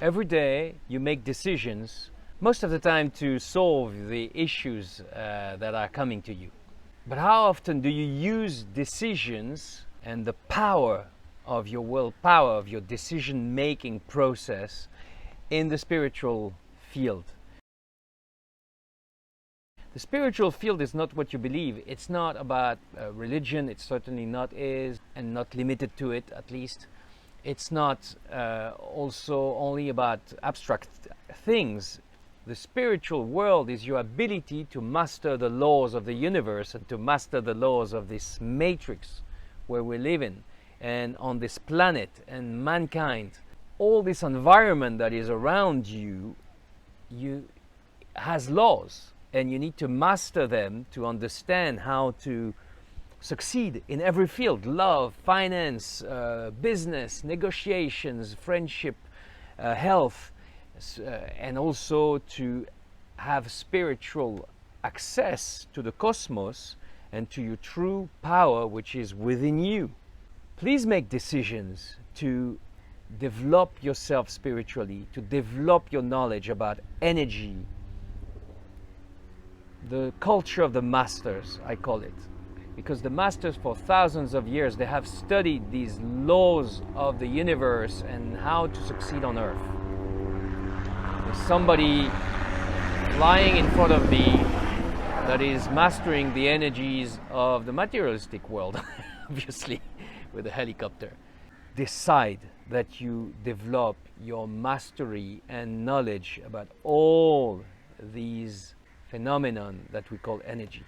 Every day you make decisions, most of the time to solve the issues that are coming to you. But how often do you use decisions and the power of your willpower, of your decision-making process in the spiritual field? The spiritual field is not what you believe. It's not about religion. It certainly not is, and not limited to it, at least. It's not also only about abstract things. The spiritual world is your ability to master the laws of the universe and to master the laws of this matrix where we live in and on this planet and mankind. All this environment that is around you has laws, and you need to master them to understand how to succeed in every field: love, finance, business, negotiations, friendship, health, and also to have spiritual access to the cosmos and to your true power which is within you. Please make decisions to develop yourself spiritually, to develop your knowledge about energy, the culture of the masters, I call it. Because the masters, for thousands of years, they have studied these laws of the universe and how to succeed on Earth. There's somebody lying in front of me that is mastering the energies of the materialistic world, obviously, with a helicopter. Decide that you develop your mastery and knowledge about all these phenomena that we call energy.